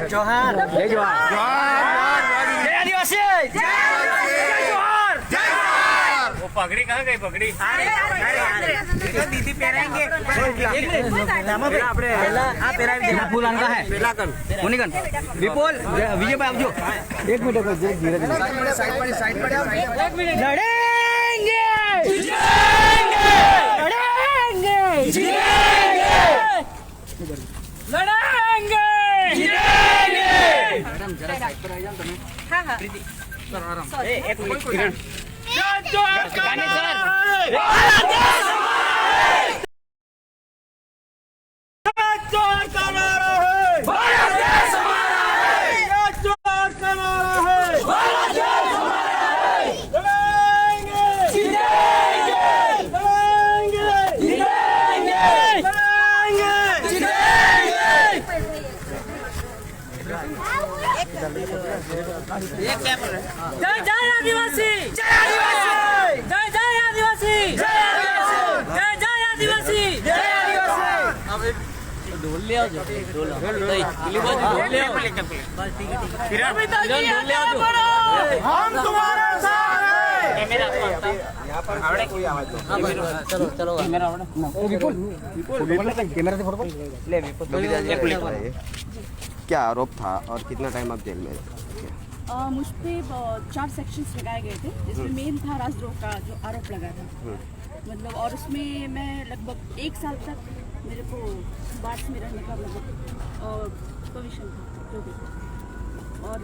जोहार जय जोहार जय आदिवासी जय जोहार जय जोहार। वो पगड़ी कहाँ गई पगड़ी? अरे दीदी पहराएंगे। फूल आनका है मुनिकन विपुल विजय भाई जो 1 मिनट धीरे धीरे साइड पर लड़ेंगे लड़ेंगे लड़ेंगे मैडम जरा साइड पर आ जाओ तुम। हां हां सर आराम एक मिनट जय जय आदिवासी जय आदिवासी जय जय आदिवासी जय आदिवासी जय जय आदिवासी जय आदिवासी। अब ढोल ले आओ ढोल ले आओ बस ठीक है फिर ढोल ले आओ हम तुम्हारे साथ हैं। कैमरा यहां पर आवड़े कोई आवाज दो। चलो चलो कैमरा आवड़े विपुल कैमरा से फोटो ले विपुल क्या आरोप था और कितना टाइम आप जेल में? मुझ पे 4 सेक्शंस लगाए गए थे जिसमें मेन था राजद्रोह का जो आरोप लगा था मतलब और उसमें मैं लगभग 1 साल तक मेरे को बाढ़ में रहने का मतलब परमिशन था जो भी और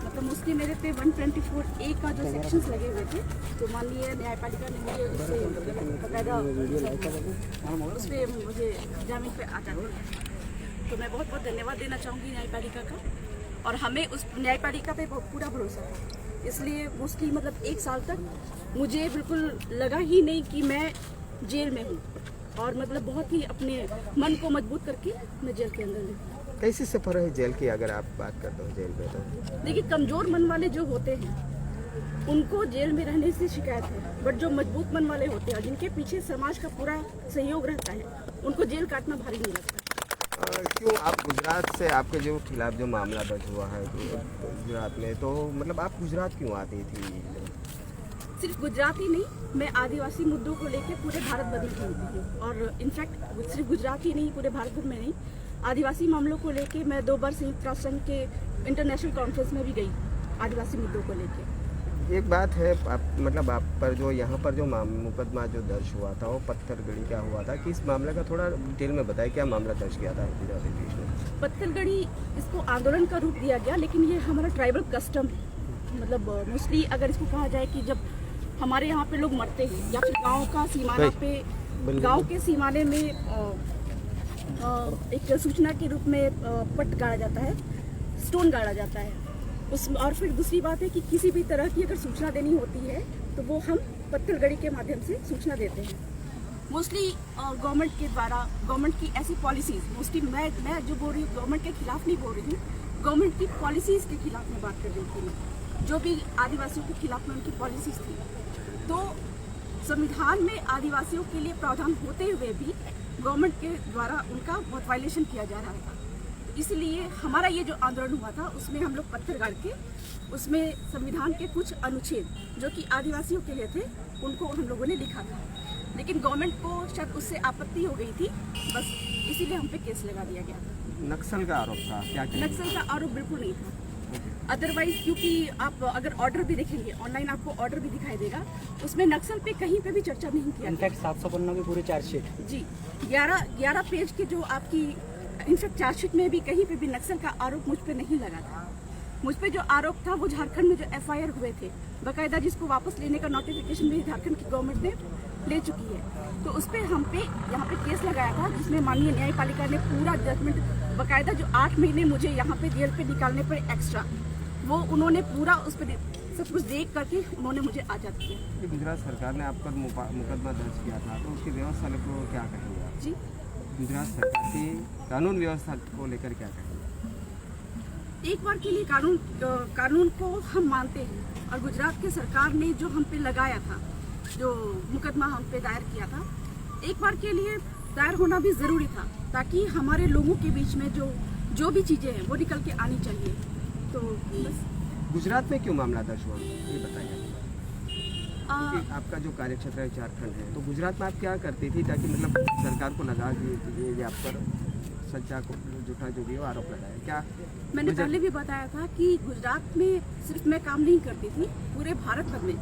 मतलब मोस्टली मेरे पे 124A का जो सेक्शंस लगे हुए थे तो माननीय न्यायपालिका ने मुझे उससे बकायदा उस पर मुझे जामीन पे आता था। तो मैं बहुत बहुत धन्यवाद देना चाहूँगी न्यायपालिका का और हमें उस न्यायपालिका पे पूरा भरोसा है। इसलिए मोस्टली मतलब 1 साल तक मुझे बिल्कुल लगा ही नहीं कि मैं जेल में हूँ और मतलब बहुत ही अपने मन को मजबूत करके मैं जेल के अंदर हूँ। कैसी सफर है जेल की अगर आप बात करते हो जेल में? तो देखिए कमजोर मन वाले जो होते हैं उनको जेल में रहने से शिकायत है बट जो मजबूत मन वाले होते हैं जिनके पीछे समाज का पूरा सहयोग रहता है उनको जेल काटना भारी नहीं लगता। क्यों आप गुजरात से आपके जो खिलाफ जो मामला दर्ज हुआ है गुजरात में तो मतलब आप गुजरात क्यों आती थी? सिर्फ गुजरात ही नहीं मैं आदिवासी मुद्दों को लेकर पूरे भारत भर में घूमती हूँ और इनफैक्ट सिर्फ गुजरात ही नहीं पूरे भारत भर में नहीं आदिवासी मामलों को लेकर मैं 2 बार संयुक्त राष्ट्र संघ के इंटरनेशनल कॉन्फ्रेंस में भी गई आदिवासी मुद्दों को लेकर। एक बात है आप मतलब आप पर जो यहाँ पर जो मुकदमा जो दर्ज हुआ था वो पत्थरगढ़ी का हुआ था कि इस मामले का थोड़ा डिटेल में बताएं क्या मामला दर्ज किया था? पत्थरगढ़ी इसको आंदोलन का रूप दिया गया लेकिन ये हमारा ट्राइबल कस्टम है मतलब मोस्टली अगर इसको कहा जाए कि जब हमारे यहाँ पे लोग मरते हैं या फिर गाँव का सीमाना पे गाँव के सीमाने में एक सूचना के रूप में पट गाड़ा जाता है स्टोन गाड़ा जाता है उस और फिर दूसरी बात है कि किसी भी तरह की अगर सूचना देनी होती है तो वो हम पत्थरगढ़ी के माध्यम से सूचना देते हैं। मोस्टली गवर्नमेंट के द्वारा गवर्नमेंट की ऐसी पॉलिसीज मोस्टली मैं जो बोल रही हूँ गवर्नमेंट के खिलाफ नहीं बोल रही हूँ गवर्नमेंट की पॉलिसीज के खिलाफ मैं बात कर रही थी जो भी आदिवासियों के खिलाफ में उनकी पॉलिसीज थी। तो संविधान में आदिवासियों के लिए प्रावधान होते हुए भी गवर्नमेंट के द्वारा उनका बहुत वायलेशन किया जा रहा था। इसलिए हमारा ये जो आंदोलन हुआ था उसमें हम लोग पत्थर गाड़ के उसमें संविधान के कुछ अनुच्छेद जो कि आदिवासियों के लिए थे उनको हम लोगों ने लिखा था लेकिन गवर्नमेंट को शायद उससे आपत्ति हो गई थी बस इसीलिए हम पे केस लगा दिया गया था। नक्सल का आरोप था क्या? नक्सल का आरोप बिल्कुल नहीं था अदरवाइज क्योंकि आप अगर ऑर्डर भी देखेंगे ऑनलाइन आपको ऑर्डर भी दिखाई देगा उसमें नक्सल पे कहीं पे भी चर्चा नहीं किया। इनफैक्ट 700 पन्नों की पूरी चार्जशीट जी 11 पेज की जो आपकी इनफैक्ट चार्जशीट में भी कहीं पे भी नक्सल का आरोप मुझ पे नहीं लगा था। मुझ पे जो आरोप था वो झारखंड में जो FIR हुए थे बाकायदा जिसको वापस लेने का नोटिफिकेशन भी झारखंड की गवर्नमेंट ने ले चुकी है तो उस पर हम पे यहाँ पे केस लगाया था जिसमें माननीय न्यायपालिका ने पूरा जजमेंट बाकायदा जो 8 महीने मुझे यहाँ पे जेल पे निकालने पर एक्स्ट्रा वो उन्होंने पूरा उस पर सब कुछ देख करके उन्होंने मुझे आज़ाद किया। गुजरात सरकार ने आप पर मुकदमा दर्ज किया था तो उसकी व्यवस्था को क्या कहेंगे आप? जी गुजरात सरकार की कानून व्यवस्था को लेकर क्या कहेंगे? एक बार के लिए कानून को हम मानते हैं और गुजरात की सरकार ने जो हम पे लगाया था जो मुकदमा हम पे दायर किया था एक बार के लिए दायर होना भी ज़रूरी था ताकि हमारे लोगों के बीच में जो जो भी चीज़ें हैं वो निकल के आनी चाहिए। तो बस गुजरात में क्यों मामला दर्ज हुआ ये बताइए। आ, कि आपका जो कार्यक्षेत्र है झारखंड है, तो गुजरात में आप क्या करती थी ताकि मतलब सरकार को लगा कि ये आप पर सच्चा को झूठा जो भी हो आरोप लगाया क्या? मैंने पहले भी बताया था कि गुजरात में सिर्फ मैं काम नहीं करती थी, पूरे भारत भर में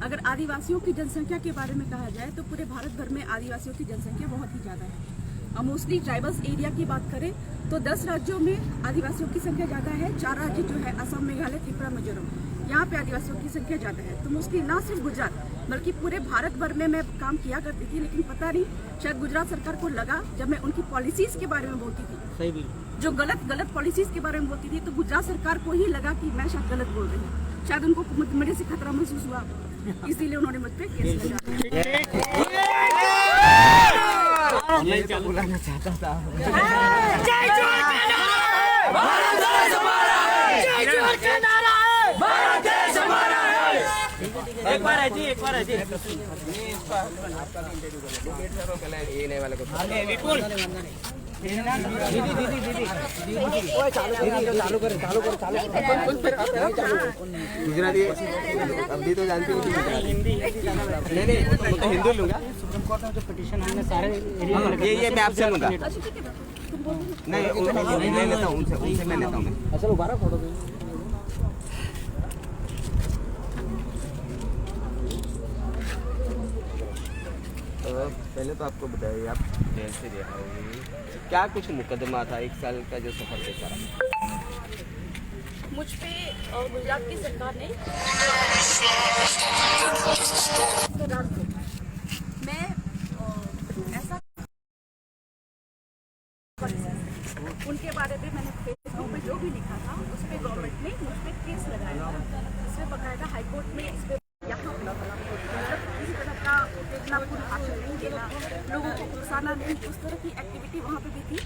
अगर आदिवासियों की जनसंख्या के बारे में कहा जाए तो पूरे भारत भर में आदिवासियों की जनसंख्या बहुत ही ज़्यादा है। और मोस्टली ट्राइबल्स एरिया की बात करें तो 10 राज्यों में आदिवासियों की संख्या ज़्यादा है। 4 राज्य जो है असम, मेघालय, त्रिपुरा, मिजोरम, यहाँ पे आदिवासियों की संख्या ज़्यादा है। तो मोस्टली ना सिर्फ गुजरात बल्कि पूरे भारत भर में मैं काम किया करती थी, लेकिन पता नहीं शायद गुजरात सरकार को लगा जब मैं उनकी पॉलिसीज के बारे में बोलती थी, सही बिल्कुल, जो गलत पॉलिसीज के बारे में बोलती थी, तो गुजरात सरकार को ही लगा कि मैं शायद गलत बोल रही हूँ। शायद उनको मेरे से खतरा महसूस हुआ, इसीलिए उन्होंने मुझ पर केस लगाया। मैं तो बुलाना चाहता था। एक बार है जी, एक बार है जी। आपका भी इंटरव्यू करना पहले ये नए वाले को विपुल गुजराती अभी तो जानती हूँ नहीं वो तो हिंदू लूंगा। सुप्रीम कोर्ट में जो पिटीशन हमने सारे एरिया में ये मैं आपसे लूंगा। अच्छा ठीक है, तुम बोल दो। नहीं मैं लेता हूँ उनसे मैं लेता हूँ मैं। अच्छा 12 फोटो पहले तो आपको बताइए आप जेल से रिहा हुई, क्या कुछ मुकदमा था 1 साल का जो सफर थे सारा? मुझ पे गुजरात की सरकार ने मैं ऐसा उनके बारे में मैंने फेसबुक पे जो भी लिखा था उस पर गवर्नमेंट ने मुझ पे केस लगाया था। इसमें बकायदा हाईकोर्ट में इस पे यहाँ किसी तरह का देखना पूरा भाषण नहीं देना, लोगों को उकसाना नहीं, उस तरह की एक्टिविटी वहाँ पे भी थी।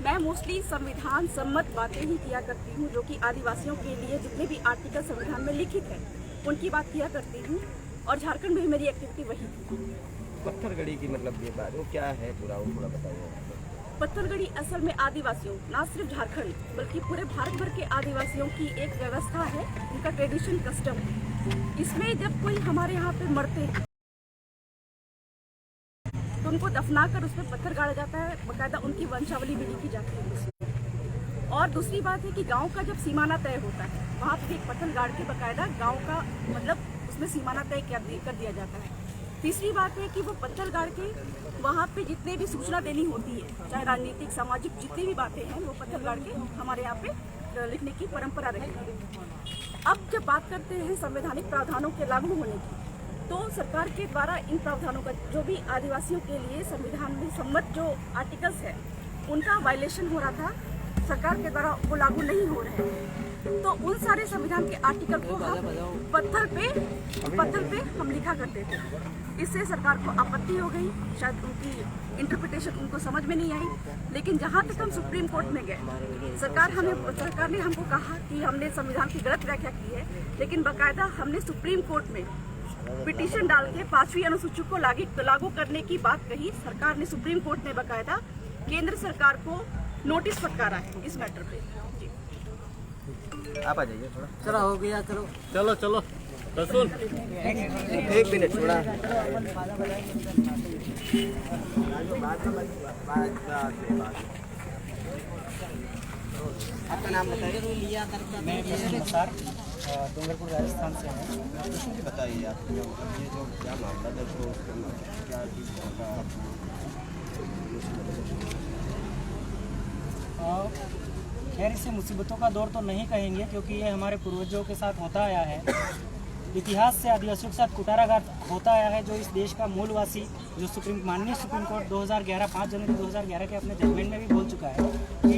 मैं मोस्टली संविधान सम्मत बातें ही किया करती हूँ, जो कि आदिवासियों के लिए जितने भी आर्टिकल संविधान में लिखित है उनकी बात किया करती हूँ, और झारखंड में भी मेरी एक्टिविटी वही थी। पत्थरगड़ी की मतलब ये बात वो क्या है पूरा वो थोड़ा बताइए। पत्थरगढ़ी असल में आदिवासियों, ना सिर्फ झारखंड बल्कि पूरे भारत भर के आदिवासियों की एक व्यवस्था है, उनका ट्रेडिशन कस्टम है। इसमें जब कोई हमारे यहाँ पे मरते हैं तो उनको दफनाकर उस पर पत्थर गाड़ा जाता है, बकायदा उनकी वंशावली भी लिखी जाती है उसमें। और दूसरी बात है कि गांव का जब सीमाना तय होता है वहाँ पे एक पत्थर गाड़ के बकायदा गांव का मतलब उसमें सीमाना तय कर दिया जाता है। तीसरी बात है कि वो पत्थर गाड़ के वहाँ पे जितने भी सूचना देनी होती है, चाहे राजनीतिक सामाजिक जितनी भी बातें हैं, वो पत्थर गाड़ के हमारे यहाँ पे लिखने की परंपरा रही है। अब जब बात करते हैं संवैधानिक प्रावधानों के लागू होने की, तो सरकार के द्वारा इन प्रावधानों का जो भी आदिवासियों के लिए संविधान में सम्मत जो आर्टिकल्स है उनका वायलेशन हो रहा था, सरकार के द्वारा वो लागू नहीं हो रहे हैं। तो उन सारे संविधान के आर्टिकल को हम पत्थर पे हम लिखा करते थे। इससे सरकार को आपत्ति हो गई, शायद उनकी इंटरप्रिटेशन उनको समझ में नहीं आई। लेकिन जहाँ तक हम सुप्रीम कोर्ट में गए, सरकार ने हमको कहा कि हमने संविधान की गलत व्याख्या की है, लेकिन बाकायदा हमने सुप्रीम कोर्ट में पिटीशन डाल के 5वीं अनुसूची को लागू करने की बात कही। सरकार ने सुप्रीम कोर्ट में बाकायदा केंद्र सरकार को नोटिस फटकारा है इस मैटर पे। आप आ जाइए थोड़ा। चलो हो गया, चलो चलो चलो तो सुन 1 मिनट थोड़ा। आपका नाम बताइए। मैं सर डूंगरपुर राजस्थान से हूँ। बताइए आप ये जो क्या मामला दर्ज हो क्या खैर इसे मुसीबतों का दौर तो नहीं कहेंगे, क्योंकि ये हमारे पूर्वजों के साथ होता आया है। इतिहास से आदिवासियों के साथ कुटाराघात होता आया है, जो इस देश का मूलवासी जो माननीय सुप्रीम कोर्ट 2011 5 जनवरी 2011 के अपने जजमेंट में भी बोल चुका है कि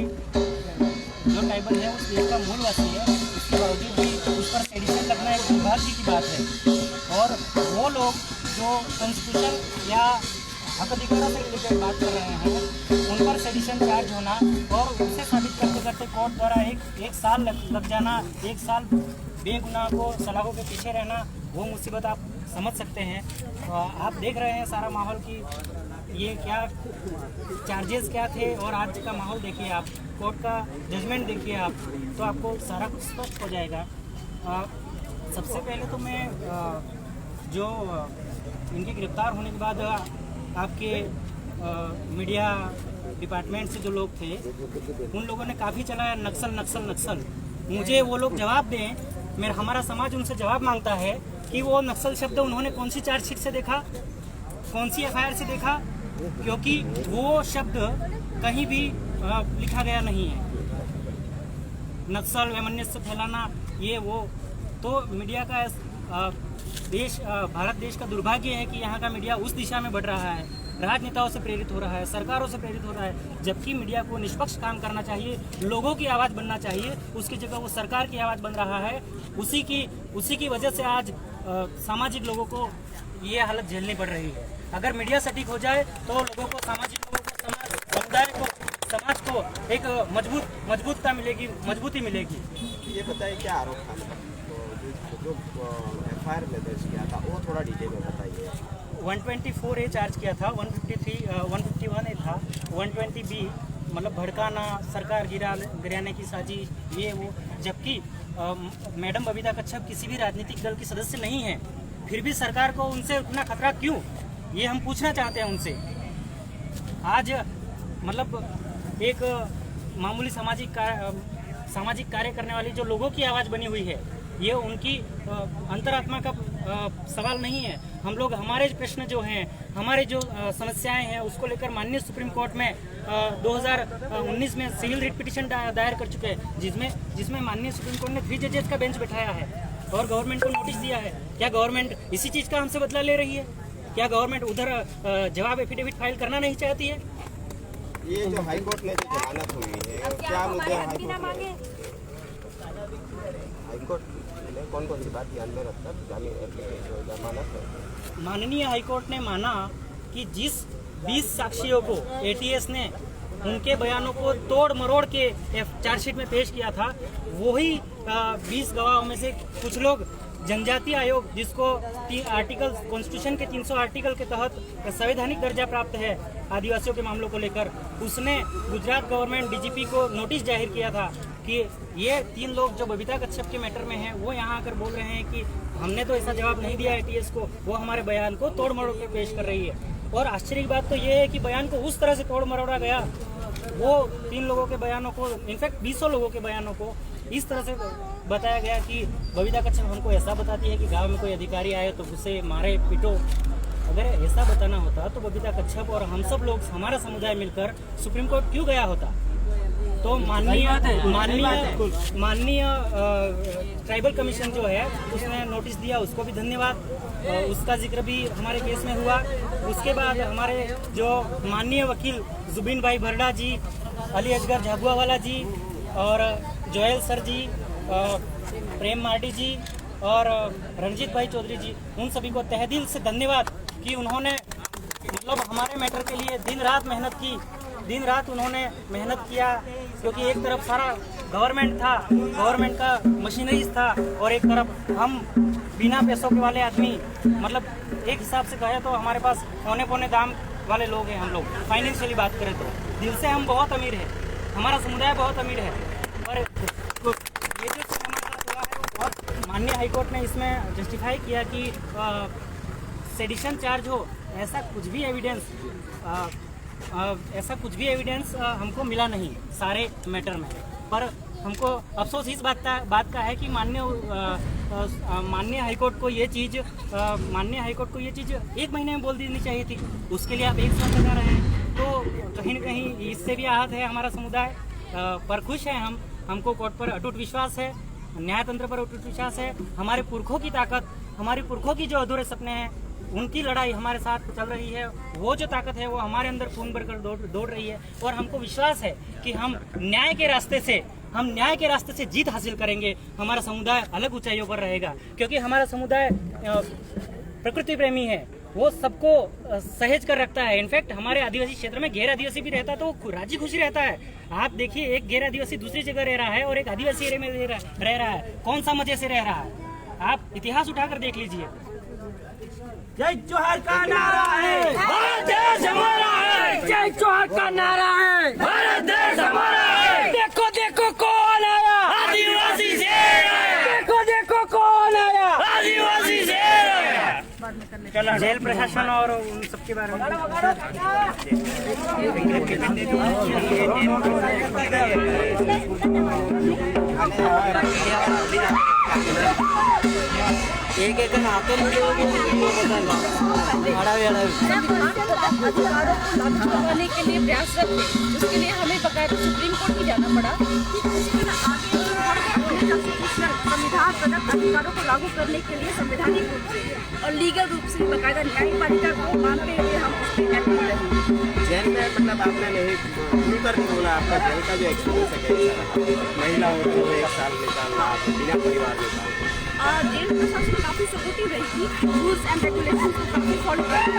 जो ट्राइबल है उस देश का मूलवासी है, उसके बावजूद भी उस पर सेडिशन लगना एक दुर्भाग्य की बात है। और वो लोग जो कॉन्स्टिट्यूशन या हक अधिकारों से रिलेटेड बात कर रहे हैं, उन पर सेडिशन चार्ज होना और उसे साबित करते करते कोर्ट द्वारा एक साल लग जाना, 1 साल बेगुनाह को सलाखों के पीछे रहना, वो मुसीबत आप समझ सकते हैं। आप देख रहे हैं सारा माहौल की ये क्या चार्जेस क्या थे और आज का माहौल देखिए आप, कोर्ट का जजमेंट देखिए आप, तो आपको सारा कुछ स्पष्ट हो जाएगा। सबसे पहले तो मैं जो इनके गिरफ्तार होने के बाद आपके मीडिया डिपार्टमेंट से जो लोग थे उन लोगों ने काफ़ी चलाया नक्सल नक्सल नक्सल। मुझे वो लोग जवाब दें, हमारा समाज उनसे जवाब मांगता है कि वो नक्सल शब्द उन्होंने कौन सी चार्जशीट से देखा, कौन सी एफआईआर से देखा, क्योंकि वो शब्द कहीं भी लिखा गया नहीं है। नक्सल वैमनस्य फैलाना ये वो, तो मीडिया का भारत देश का दुर्भाग्य है कि यहाँ का मीडिया उस दिशा में बढ़ रहा है, राजनेताओं से प्रेरित हो रहा है, सरकारों से प्रेरित हो रहा है, जबकि मीडिया को निष्पक्ष काम करना चाहिए, लोगों की आवाज़ बनना चाहिए, उसकी जगह वो सरकार की आवाज़ बन रहा है। उसी की वजह से आज सामाजिक लोगों को ये हालत झेलनी पड़ रही है। अगर मीडिया सटीक हो जाए तो लोगों को, सामाजिक लोगों को, समुदाय को, समाज को एक मजबूती मिलेगी। ये बताइए क्या आरोप था, जो एफआईआर में दर्ज किया था वो थोड़ा डिटेल में बताइए। 124A चार्ज किया था, 151A था, 120B मतलब भड़काना, सरकार गिराने की साजिश, ये वो। जबकि मैडम बबीता कच्छप किसी भी राजनीतिक दल की सदस्य नहीं है, फिर भी सरकार को उनसे उतना खतरा क्यों, ये हम पूछना चाहते हैं उनसे। आज मतलब एक मामूली सामाजिक कार्य करने वाली जो लोगों की आवाज़ बनी हुई है, ये उनकी अंतरात्मा का सवाल नहीं है। हम लोग हमारे प्रश्न जो हैं, हमारे जो समस्याएं हैं, उसको लेकर माननीय सुप्रीम कोर्ट में 2019 में सिविल रिट पिटीशन दायर कर चुके हैं, जिसमें माननीय सुप्रीम कोर्ट ने 3 जजेस का बेंच बैठाया है और गवर्नमेंट को नोटिस दिया है। क्या गवर्नमेंट इसी चीज़ का हमसे बदला ले रही है? क्या गवर्नमेंट उधर जवाब एफिडेविट फाइल करना नहीं चाहती है? ये जो हाईकोर्ट में जो जमानत हुई है, क्या मुद्दे हाईकोर्ट ने कौन सी बात ध्यान में रखकर जमानत है? माननीय हाईकोर्ट ने माना कि जिस 20 साक्षियों को एटीएस ने उनके बयानों को तोड़ मरोड़ के चार्जशीट में पेश किया था, वही 20 गवाहों में से कुछ लोग जनजातीय आयोग, जिसको आर्टिकल कॉन्स्टिट्यूशन के 300 आर्टिकल के तहत संवैधानिक दर्जा प्राप्त है आदिवासियों के मामलों को लेकर, उसने गुजरात गवर्नमेंट डीजीपी को नोटिस जाहिर किया था कि ये 3 लोग जो बबीता कच्छप के मैटर में हैं, वो यहाँ आकर बोल रहे हैं कि हमने तो ऐसा जवाब नहीं दिया एटीएस को, वो हमारे बयान को तोड़ मरोड़ के पेश कर रही है। और आश्चर्य की बात तो ये है कि बयान को उस तरह से तोड़ मरोड़ा गया, वो 3 लोगों के बयानों को, इनफैक्ट 200 लोगों के बयानों को इस तरह से बताया गया कि बबीता कच्छप हमको ऐसा बताती है कि गांव में कोई अधिकारी आए तो उसे मारे पीटो। अगर ऐसा बताना होता तो बबीता कच्छप और हम सब लोग, हमारा समुदाय मिलकर सुप्रीम कोर्ट क्यों गया होता? तो माननीय ट्राइबल कमीशन जो है उसने नोटिस दिया, उसको भी धन्यवाद, उसका जिक्र भी हमारे केस में हुआ। उसके बाद हमारे जो माननीय वकील जुबिन भाई भरडा जी, अली असगर झाबुआवाला जी और जोयल सर जी, प्रेम मार्डी जी और रणजीत भाई चौधरी जी, उन सभी को तहे दिल से धन्यवाद कि उन्होंने मतलब हमारे मैटर के लिए दिन रात मेहनत की, दिन रात उन्होंने मेहनत किया, क्योंकि एक तरफ सारा गवर्नमेंट था, गवर्नमेंट का मशीनरीज था, और एक तरफ हम बिना पैसों के वाले आदमी, मतलब एक हिसाब से कहे तो हमारे पास पौने पौने दाम वाले लोग हैं। हम लोग फाइनेंशियली बात करें तो दिल से हम बहुत अमीर है, हमारा समुदाय बहुत अमीर है, पर ये जो हमारे साथ हुआ है वो बहुत, माननीय हाईकोर्ट ने इसमें जस्टिफाई किया कि सेडिशन चार्ज हो, ऐसा कुछ भी एविडेंस हमको मिला नहीं सारे मैटर में। पर हमको अफसोस इस बात का है कि माननीय हाईकोर्ट को ये चीज़ 1 महीने में बोल देनी चाहिए थी। उसके लिए आप 1 साल लगा रहे हैं, तो कहीं न कहीं इससे भी आहत है हमारा समुदाय। पर खुश है हमको कोर्ट पर अटूट विश्वास है, न्यायतंत्र पर अटूट विश्वास है। हमारे पुरखों की ताकत, हमारे पुरखों की जो अधूरे सपने हैं, उनकी लड़ाई हमारे साथ चल रही है। वो जो ताकत है वो हमारे अंदर खून भरकर दौड़ रही है, और हमको विश्वास है कि हम न्याय के रास्ते से जीत हासिल करेंगे। हमारा समुदाय अलग ऊंचाइयों पर रहेगा, क्योंकि हमारा समुदाय प्रकृति प्रेमी है, वो सबको सहेज कर रखता है। इनफैक्ट हमारे आदिवासी क्षेत्र में गैर आदिवासी भी रहता तो राजी खुशी रहता है। आप देखिए, एक गैर आदिवासी दूसरी जगह रह रहा है और एक आदिवासी एरिया में रह रहा है, कौन सा मजे से रह रहा है? आप इतिहास उठाकर देख लीजिए। जय जोहार का नारा है, भारत देश हमारा है। जय जोहार का नारा है, भारत देश हमारा है। देखो देखो कौन आया, आदिवासी शेर आया। देखो देखो कौन आया, आदिवासी शेर आया। जेल प्रशासन और उन सबके बारे में एक एक आते अधिकारों को लागू करवाने के लिए प्रयासरत थे, उसके लिए हमें बकायदा सुप्रीम कोर्ट भी जाना पड़ा कि किसी तरह आगे संविधान प्रदत्त अधिकारों को लागू करने के लिए संवैधानिक रूप से और लीगल रूप से बकायदा न्यायपालिका को मानते हुए हम उस पर एक्टिव रहे। जेल में मतलब आपने नहीं शुरू कर नहीं बोला, आपका जेल का जो एक्सपीरियंस है कैसा रहा? महिलाओं को 1 साल निकालना, बिना परिवार निकालना। जेल प्रशासन काफ़ी सपोर्टिव रही थी, रूल्स एंड रेगुलेशन को काफ़ी फॉलो करती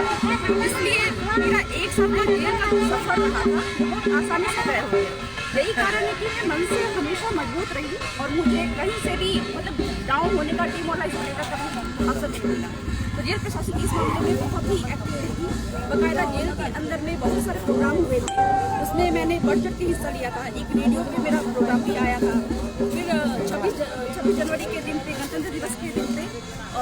थी, इसलिए मेरा 1 साल का जेल का जो सफर रहा था बहुत आसानी से तय हो गया। यही कारण है कि मैं मन से हमेशा मजबूत रही और मुझे कहीं से भी मतलब डाउन होने का, डिमोरलाइज होने का कभी अवसर नहीं मिला। तो जेल प्रशासन इस मामले में बहुत ही एक्टिव रही। बकायदा जेल के अंदर में बहुत सारे प्रोग्राम हुए थे, उसमें मैंने बढ़ चढ़ के हिस्सा लिया था। एक रेडियो पे मेरा प्रोग्राम भी आया था। फिर 26 जनवरी के दिन पे, गणतंत्र दिवस के दिन पे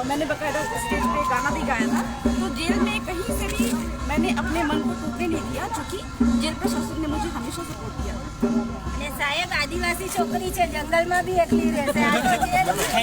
मैंने बकायदा स्टेज पे गाना भी गाया था। तो जेल में कहीं से भी मैंने अपने मन को टूटने नहीं दिया, क्योंकि जेल प्रशासन ने मुझे हमेशा सपोर्ट किया। साहेब आदिवासी छोकरी છે, જંગલમાં બી એકલી રહેશે.